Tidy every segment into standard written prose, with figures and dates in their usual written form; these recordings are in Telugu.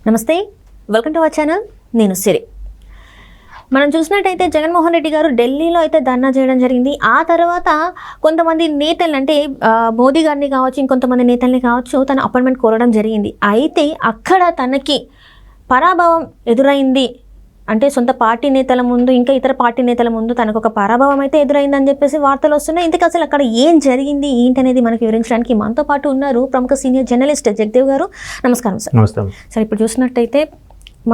నమస్తే, వెల్కమ్ టు అవర్ ఛానల్. నేను సిరి. మనం చూసినట్టయితే జగన్మోహన్ రెడ్డి గారు ఢిల్లీలో అయితే ధర్నా చేయడం జరిగింది. ఆ తర్వాత కొంతమంది నేతలు అంటే మోదీ గారిని కావచ్చు, ఇంకొంతమంది నేతల్ని కావచ్చు, తన అపాయింట్మెంట్ కోరడం జరిగింది. అయితే అక్కడ తనకి పరాభవం ఎదురైంది. అంటే సొంత పార్టీ నేతల ముందు, ఇంకా ఇతర పార్టీ నేతల ముందు తనకు ఒక పరాభవం అయితే ఎదురైందని చెప్పేసి వార్తలు వస్తున్నాయి. ఇంతకు అసలు అక్కడ ఏం జరిగింది ఏంటి అనేది మనకి వివరించడానికి మనతో పాటు ఉన్నారు ప్రముఖ సీనియర్ జర్నలిస్ట్ జగదేవ్ గారు. నమస్కారం సార్. నమస్కారం సార్, ఇప్పుడు చూసినట్టయితే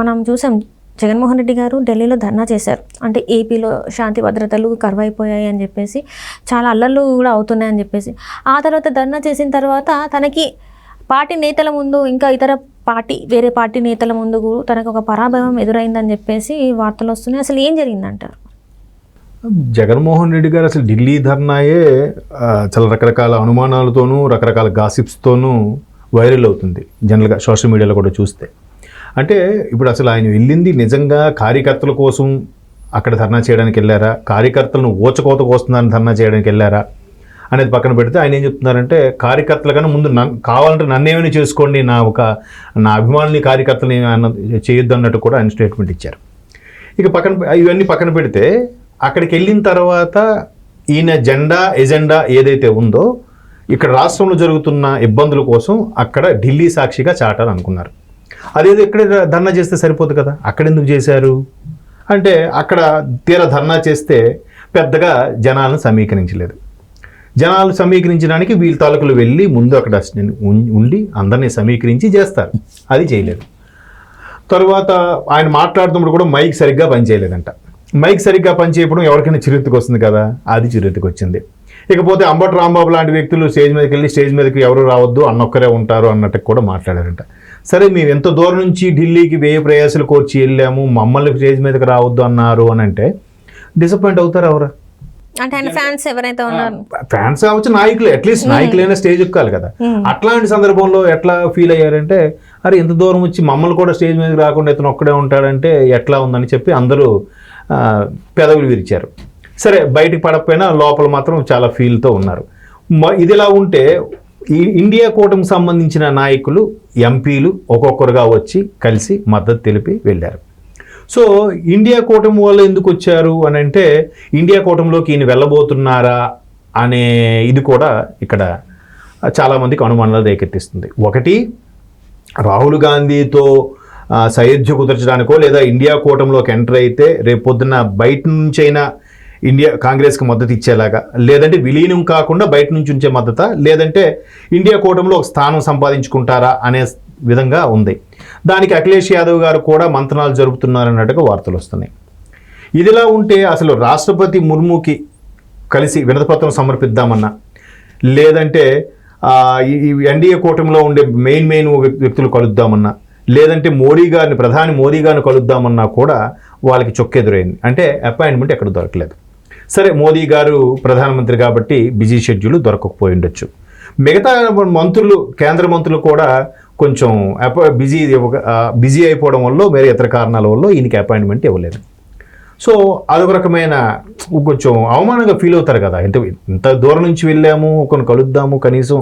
మనం చూసాం జగన్మోహన్ రెడ్డి గారు ఢిల్లీలో ధర్నా చేశారు. అంటే ఏపీలో శాంతి భద్రతలు కరువైపోయాయి అని చెప్పేసి, చాలా అల్లర్లు కూడా అవుతున్నాయని చెప్పేసి. ఆ తర్వాత ధర్నా చేసిన తర్వాత తనకి పార్టీ నేతల ముందు, ఇంకా ఇతర వేరే పార్టీ నేతల ముందు తనకు ఒక పరాభవం ఎదురైందని చెప్పేసి వార్తలు వస్తున్నాయి. అసలు ఏం జరిగిందంటారు? జగన్మోహన్ రెడ్డి గారు అసలు ఢిల్లీ ధర్నాయే చాలా రకరకాల అనుమానాలతోనూ రకరకాల గాసిప్స్తోనూ వైరల్ అవుతుంది జనరల్గా సోషల్ మీడియాలో కూడా చూస్తే. అంటే ఇప్పుడు అసలు ఆయన వెళ్ళింది నిజంగా కార్యకర్తల కోసం అక్కడ ధర్నా చేయడానికి వెళ్ళారా, కార్యకర్తలను ఊచకోత కోస్తున్నారని ధర్నా చేయడానికి వెళ్ళారా అనేది పక్కన పెడితే ఆయన ఏం చెప్తున్నారంటే, కార్యకర్తల కన్నా ముందు కావాలంటే నన్నేమైనా చేసుకోండి, నా అభిమానుల్ని కార్యకర్తలని చేయొద్దు అన్నట్టు కూడా ఆయన స్టేట్మెంట్ ఇచ్చారు. ఇక ఇవన్నీ పక్కన పెడితే అక్కడికి వెళ్ళిన తర్వాత ఈయన ఎజెండా ఏదైతే ఉందో ఇక్కడ రాష్ట్రంలో జరుగుతున్న ఇబ్బందుల కోసం అక్కడ ఢిల్లీ సాక్షిగా చాటాలనుకున్నారు. అదేదో ఇక్కడ ధర్నా చేస్తే సరిపోదు కదా, అక్కడ ఎందుకు చేశారు అంటే, అక్కడ తీరా ధర్నా చేస్తే పెద్దగా జనాలను సమీకరించలేదు. జనాలు సమీకరించడానికి వీళ్ళ తాలూకులు వెళ్ళి ముందు అక్కడ ఉండి అందరినీ సమీకరించి చేస్తారు, అది చేయలేదు. తర్వాత ఆయన మాట్లాడుతున్నప్పుడు కూడా మైక్ సరిగ్గా పనిచేయలేదంట. మైక్ సరిగ్గా పనిచేయడం ఎవరికైనా చిరెత్తుకు వస్తుంది కదా, అది చిరెత్తుకు వచ్చింది. ఇకపోతే అంబటి రాంబాబు లాంటి వ్యక్తులు స్టేజ్ మీదకి వెళ్ళి స్టేజ్ మీదకి ఎవరు రావద్దు, అన్నొక్కరే ఉంటారు అన్నట్టు కూడా మాట్లాడారంట. సరే, మేము ఎంత దూరం నుంచి ఢిల్లీకి వేయ ప్రయాసాలు కోర్చి వెళ్ళాము, మమ్మల్ని స్టేజ్ మీదకి రావద్దు అన్నారు అని అంటే డిసప్పాయింట్ అవుతారు ఎవరు? అంటే ఆయన ఫ్యాన్స్ ఎవరైతే ఉన్నారు, ఫ్యాన్స్ కావచ్చు, నాయకులు, అట్లీస్ట్ నాయకులైనా స్టేజ్ ఎక్కాలి కదా. అట్లాంటి సందర్భంలో ఎట్లా ఫీల్ అయ్యారంటే, అరే ఇంత దూరం వచ్చి మమ్మల్ని కూడా స్టేజ్ మీదకి రాకుండా ఇతను ఒక్కడే ఉంటాడంటే ఎట్లా ఉందని చెప్పి అందరూ పెదవులు విరిచారు. సరే, బయటికి పడకపోయినా లోపల మాత్రం చాలా ఫీల్తో ఉన్నారు. ఇదిలా ఉంటే ఈ ఇండియా కూటమికి సంబంధించిన నాయకులు, ఎంపీలు ఒక్కొక్కరుగా వచ్చి కలిసి మద్దతు తెలిపి వెళ్ళారు. సో ఇండియా కూటమి వాళ్ళు ఎందుకు వచ్చారు అని అంటే, ఇండియా కూటమిలోకి ఈయన వెళ్ళబోతున్నారా అనే ఇది కూడా ఇక్కడ చాలామందికి అనుమానాలు రేకెత్తిస్తుంది. ఒకటి, రాహుల్ గాంధీతో సయోధ్య కుదర్చడానికో, లేదా ఇండియా కూటమిలోకి ఎంటర్ అయితే రేపు పొద్దున్న బయట నుంచైనా కాంగ్రెస్కి మద్దతు ఇచ్చేలాగా, లేదంటే విలీనం కాకుండా బయట నుంచి ఉంచే మద్దతా, లేదంటే ఇండియా కూటమిలో ఒక స్థానం సంపాదించుకుంటారా అనే విధంగా ఉంది. దానికి అఖిలేష్ యాదవ్ గారు కూడా మంత్రాలు జరుపుతున్నారన్నట్టుగా వార్తలు వస్తున్నాయి. ఇదిలా ఉంటే అసలు రాష్ట్రపతి ముర్ముకి కలిసి వినతిపత్రం సమర్పిద్దామన్నా, లేదంటే ఈ ఎన్డీఏ కూటమిలో ఉండే మెయిన్ వ్యక్తులు కలుద్దామన్నా, లేదంటే ప్రధాని మోడీ గారిని కలుద్దామన్నా కూడా వాళ్ళకి చొక్కెదురైంది. అంటే అపాయింట్మెంట్ ఎక్కడ దొరకలేదు. సరే, మోదీ గారు ప్రధానమంత్రి కాబట్టి బిజీ షెడ్యూల్ దొరకకపోయి ఉండొచ్చు. మిగతా మంత్రులు, కేంద్ర మంత్రులు కూడా కొంచెం బిజీ అయిపోవడం వల్ల, వేరే ఇతర కారణాల వల్ల ఈయనకి అపాయింట్మెంట్ ఇవ్వలేదు. సో అదొక రకమైన కొంచెం అవమానంగా ఫీల్ అవుతారు కదా. ఇంత దూరం నుంచి వెళ్ళాము, కొన్ని కలుద్దాము, కనీసం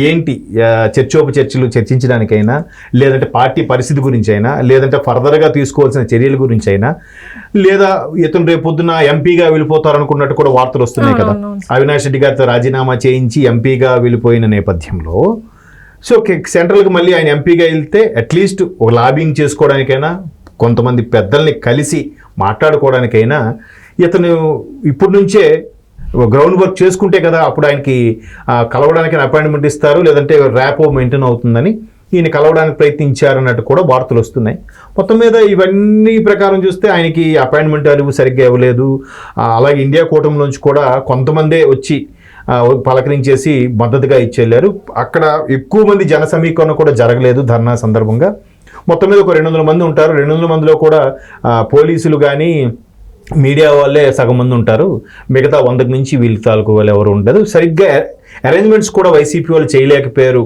ఏంటి చర్చలు చర్చించడానికైనా, లేదంటే పార్టీ పరిస్థితి గురించి అయినా, లేదంటే ఫర్దర్గా తీసుకోవాల్సిన చర్యల గురించి అయినా, లేదా ఇతను రేపు పొద్దున ఎంపీగా వెళ్ళిపోతారు అనుకున్నట్టు కూడా వార్తలు వస్తున్నాయి కదా. అవినాష్ రెడ్డి గారితో రాజీనామా చేయించి ఎంపీగా వెళ్ళిపోయిన నేపథ్యంలో, సో సెంట్రల్కి మళ్ళీ ఆయన ఎంపీగా వెళ్తే అట్లీస్ట్ ఒక లాబింగ్ చేసుకోవడానికైనా, కొంతమంది పెద్దల్ని కలిసి మాట్లాడుకోవడానికైనా ఇతను ఇప్పటి నుంచే గ్రౌండ్ వర్క్ చేసుకుంటే కదా అప్పుడు ఆయనకి కలవడానికి అపాయింట్మెంట్ ఇస్తారు, లేదంటే ర్యాపో మెయింటైన్ అవుతుందని ఈయన కలవడానికి ప్రయత్నించారన్నట్టు కూడా వార్తలు వస్తున్నాయి. మొత్తం మీద ఇవన్నీ ప్రకారం చూస్తే ఆయనకి అపాయింట్మెంట్ అలువు సరిగ్గా ఇవ్వలేదు. అలాగే ఇండియా కూటమిలోంచి కూడా కొంతమందే వచ్చి పలకరించేసి మద్దతుగా ఇచ్చెళ్ళారు. అక్కడ ఎక్కువ మంది జన సమీకరణ కూడా జరగలేదు ధర్నా సందర్భంగా. మొత్తం మీద ఒక 200 మంది ఉంటారు. 200 మందిలో కూడా పోలీసులు కానీ మీడియా వాళ్ళే సగం మంది ఉంటారు. మిగతా 100కి నుంచి వీళ్ళ తాలూకు వాళ్ళు ఎవరు ఉండదు. సరిగ్గా అరేంజ్మెంట్స్ కూడా వైసీపీ వాళ్ళు చేయలేకపోయారు.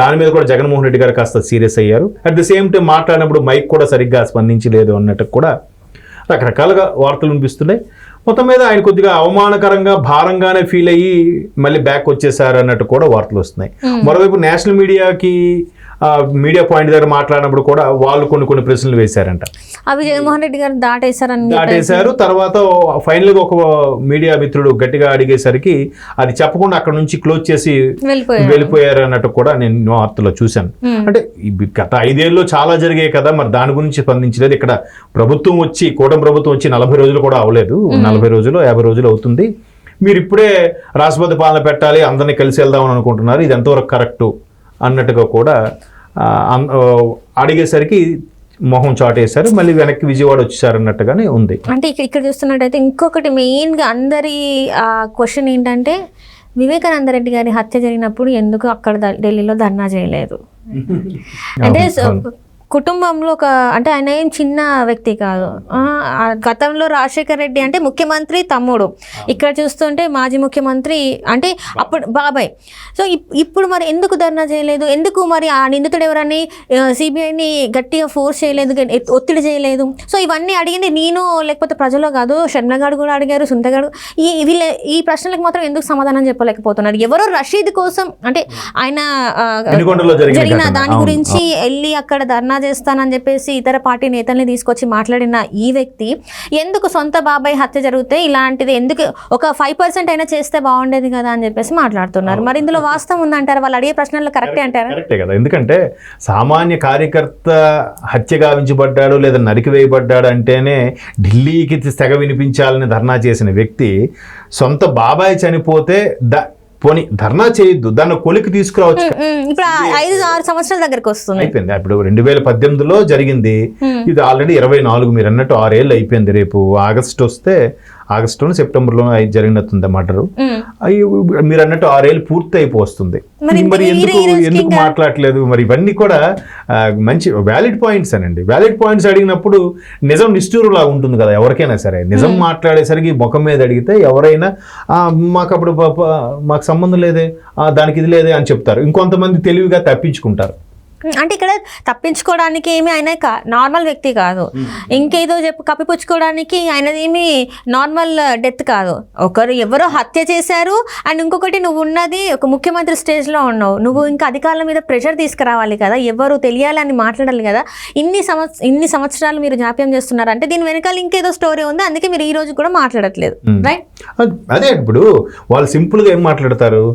దాని మీద కూడా జగన్మోహన్ రెడ్డి గారు కాస్త సీరియస్ అయ్యారు. అట్ ద సేమ్ టైం మాట్లాడినప్పుడు మైక్ కూడా సరిగ్గా స్పందించలేదు అన్నట్టు కూడా రకరకాలుగా వార్తలు వినిపిస్తున్నాయి. మొత్తం మీద ఆయన కొద్దిగా అవమానకరంగా, భారంగానే ఫీల్ అయ్యి మళ్ళీ బ్యాక్ వచ్చేసారు అన్నట్టు కూడా వార్తలు వస్తున్నాయి. మరోవైపు నేషనల్ మీడియాకి మీడియా పాయింట్ దగ్గర మాట్లాడినప్పుడు కూడా వాళ్ళు కొన్ని ప్రశ్నలు వేశారంట. అవి జగన్మోహన్ రెడ్డి గారు దాటేశారు. తర్వాత ఫైనల్ గా ఒక మీడియా మిత్రుడు గట్టిగా అడిగేసరికి అది చెప్పకుండా అక్కడ నుంచి క్లోజ్ చేసి వెళ్ళిపోయారు అన్నట్టు కూడా నేను వార్తలో చూశాను. అంటే గత 5 ఏళ్ళలో చాలా జరిగాయి కదా, మరి దాని గురించి స్పందించలేదు. ఇక్కడ ప్రభుత్వం వచ్చి కూటమి ప్రభుత్వం వచ్చి 40 రోజులు కూడా అవ్వలేదు, 40 రోజులు 50 రోజులు అవుతుంది. మీరు ఇప్పుడే రాష్ట్రపతి పాలన పెట్టాలి, అందరినీ కలిసి వెళ్దామని అనుకుంటున్నారు, ఇది ఎంతవరకు కరెక్టు అన్నట్టుగా కూడా అడిగేసరికి మొహం చాటేశారు, మళ్ళీ వెనక్కి విజయవాడ వచ్చేసారు అన్నట్టుగానే ఉంది. అంటే ఇక్కడ చూస్తున్నట్టయితే ఇంకొకటి మెయిన్గా అందరి క్వశ్చన్ ఏంటంటే, వివేకానంద రెడ్డి గారి హత్య జరిగినప్పుడు ఎందుకు అక్కడ ఢిల్లీలో ధర్నా చేయలేదు అంటే కుటుంబంలో అంటే ఆయన ఏం చిన్న వ్యక్తి కాదు. గతంలో రాజశేఖర్ రెడ్డి అంటే ముఖ్యమంత్రి తమ్ముడు, ఇక్కడ చూస్తుంటే మాజీ ముఖ్యమంత్రి అంటే అప్పుడు బాబాయ్. సో ఇప్పుడు మరి ఎందుకు ధర్నా చేయలేదు, ఎందుకు మరి ఆ నిందితుడు ఎవరని సిబిఐని గట్టిగా ఫోర్స్ చేయలేదు, ఒత్తిడి చేయలేదు? సో ఇవన్నీ అడిగింది నేను లేకపోతే ప్రజలు కాదు, షర్మిలగాడు కూడా అడిగారు, సునీతగాడు. ఈ ప్రశ్నలకు మాత్రం ఎందుకు సమాధానం చెప్పలేకపోతున్నారు? ఎవరో రషీద్ కోసం అంటే ఆయన జరిగిన దాని గురించి వెళ్ళి అక్కడ ధర్నా చేస్తానని చెప్పేసి ఇతర పార్టీ నేతల్ని తీసుకొచ్చి మాట్లాడిన ఈ వ్యక్తి ఎందుకు సొంత బాబాయ్ హత్య జరిగితే ఇలాంటిది ఎందుకు ఒక 5% అయినా చేస్తే బాగుండేది కదా అని చెప్పేసి మాట్లాడుతున్నారు. మరి ఇందులో వాస్తవం ఉందంటారా? వాళ్ళు అడిగే ప్రశ్నలు కరెక్టే అంటారా? కరెక్టే కదా, ఎందుకంటే సామాన్య కార్యకర్త హత్య గావించబడ్డాడు లేదా నరికివేయబడ్డాడు అంటేనే ఢిల్లీకి తెగ వినిపించాలని ధర్నా చేసిన వ్యక్తి సొంత బాబాయ్ చనిపోతే పోనీ ధర్నా చేయొద్దు, దాన్ని కొలికి తీసుకురావచ్చు. ఇప్పుడు 5-6 సంవత్సరాల దగ్గరకు వస్తుంది, అయిపోయింది. ఇప్పుడు 2018లో జరిగింది, ఇది ఆల్రెడీ 24, మీరు అన్నట్టు 6 ఏళ్ళు అయిపోయింది. రేపు ఆగస్టు వస్తే ఆగస్టులో సెప్టెంబర్లో జరిగినట్టుంది మర్డరు. మీరు అన్నట్టు 6 ఏళ్ళు పూర్తి అయిపోతుంది. మరి ఎందుకు మాట్లాడలేదు? మరి ఇవన్నీ కూడా మంచి వ్యాలిడ్ పాయింట్స్ అనండి. వ్యాలిడ్ పాయింట్స్ అడిగినప్పుడు నిజం నిష్ఠూరులా ఉంటుంది కదా ఎవరికైనా సరే. నిజం మాట్లాడేసరికి ముఖం మీద అడిగితే ఎవరైనా మాకు అప్పుడు మాకు సంబంధం లేదే, దానికి ఇది లేదే అని చెప్తారు. ఇంకొంతమంది తెలివిగా తప్పించుకుంటారు. అంటే ఇక్కడ తప్పించుకోవడానికి ఏమి ఆయన నార్మల్ వ్యక్తి కాదు, ఇంకేదో కప్పిపుచ్చుకోవడానికి ఆయనదేమి నార్మల్ డెత్ కాదు. ఎవరో హత్య చేశారు, అండ్ ఇంకొకటి నువ్వు ఉన్నది ఒక ముఖ్యమంత్రి స్టేజ్లో ఉన్నావు, నువ్వు ఇంకా అధికారుల మీద ప్రెషర్ తీసుకురావాలి కదా, ఎవరు తెలియాలని మాట్లాడాలి కదా. ఇన్ని సంవత్సరాలు మీరు జాప్యం చేస్తున్నారు అంటే దీని వెనకాల ఇంకేదో స్టోరీ ఉంది, అందుకే మీరు ఈ రోజు కూడా మాట్లాడట్లేదు, రైట్? అదే ఇప్పుడు వాళ్ళు సింపుల్గా ఏం మాట్లాడతారు,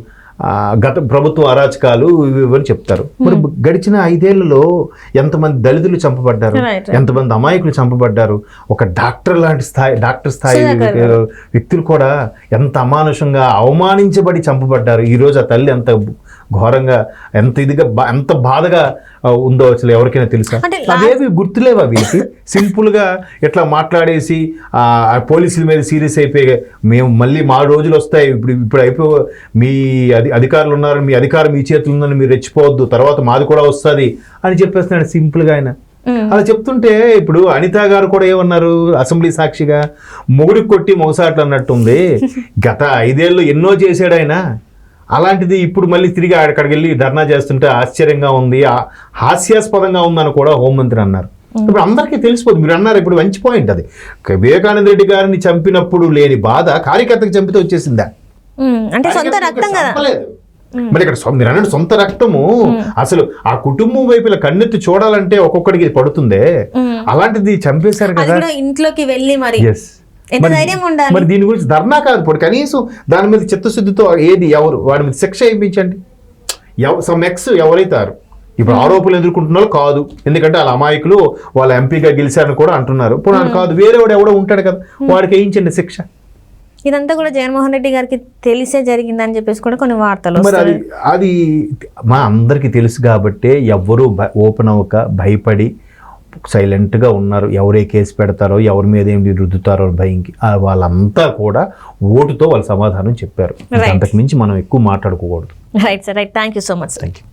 గత ప్రభుత్వ అరాచకాలు ఇవన్నీ చెప్తారు. మరి గడిచిన 5 ఏళ్లలో ఎంతమంది దళితులు చంపబడ్డారు, ఎంతమంది అమాయకులు చంపబడ్డారు. ఒక డాక్టర్ స్థాయి వ్యక్తులు కూడా ఎంత అమానుషంగా అవమానించబడి చంపబడ్డారు. ఈరోజు ఆ తల్లి ఎంత ఘోరంగా ఎంత బాధగా ఉందో అసలు ఎవరికైనా తెలుసా? అవేవి గుర్తులేవా వీరికి? సింపుల్గా ఇట్లా మాట్లాడేసి పోలీసుల మీద సీరియస్ అయిపోయి మేము మళ్ళీ మా రోజులు వస్తాయి, ఇప్పుడు అయిపోయి మీ అధికారులు ఉన్నారు, మీ అధికారం మీ చేతులు ఉందని మీరు రెచ్చిపోవద్దు, తర్వాత మాది కూడా వస్తుంది అని చెప్పేస్తున్నాడు సింపుల్గా ఆయన. అలా చెప్తుంటే ఇప్పుడు అనిత గారు కూడా ఏమన్నారు అసెంబ్లీ సాక్షిగా, మొగుడికి కొట్టి మొగసాట్లు అన్నట్టుంది. గత 5 ఏళ్ళు ఎన్నో చేశాడు ఆయన, అలాంటిది ఇప్పుడు మళ్ళీ తిరిగి అక్కడికి వెళ్ళి ధర్నా చేస్తుంటే ఆశ్చర్యంగా ఉంది, హాస్యాస్పదంగా ఉందని కూడా హోంమంత్రి అన్నారు. ఇప్పుడు అందరికీ తెలిసిపోతుంది. మీరు అన్నారు ఇప్పుడు మంచి పాయింట్, అది వివేకానంద రెడ్డి గారిని చంపినప్పుడు లేని బాధ కార్యకర్తకు చంపితే వచ్చేసిందా? అంటే సొంత రక్తం కదా. మరి ఇక్కడ మీరు అన్నట్టు సొంత రక్తము, అసలు ఆ కుటుంబం వైపు ఇలా కన్నెత్తి చూడాలంటే ఒక్కొక్కడికి పడుతుందే, అలాంటిది చంపేశారు కదా ఇంట్లోకి వెళ్ళి. మరి మరి దీని గురించి ధర్నా కాదు, ఇప్పుడు కనీసం దాని మీద చిత్తశుద్ధితో ఏది ఎవరు వాడి మీద శిక్ష ఇప్పించండి. సమ్ ఎక్స్ ఎవరైతారు ఇప్పుడు ఆరోపణలు ఎదుర్కొంటున్నారు కాదు, ఎందుకంటే వాళ్ళ అమాయకులు వాళ్ళ ఎంపీగా గెలిచారని కూడా అంటున్నారు. ఇప్పుడు కాదు, వేరే వాడు ఎవడో ఉంటాడు కదా, వాడికి వేయించండి శిక్ష. ఇదంతా కూడా జగన్మోహన్ రెడ్డి గారికి తెలిసే జరిగిందని చెప్పేసి కూడా కొన్ని వార్తలు. మరి అది మా అందరికీ తెలుసు కాబట్టే ఎవ్వరూ ఓపెన్ అవ్వక భయపడి సైలెంట్గా ఉన్నారు. ఎవరే కేసు పెడతారో, ఎవరి మీద ఏమి రుద్దుతారో భయంకి వాళ్ళంతా కూడా ఓటుతో వాళ్ళు సమాధానం చెప్పారు. అంతకు మించి మనం ఎక్కువ మాట్లాడుకోకూడదు. Right sir, right. Thank you so much. Thank you.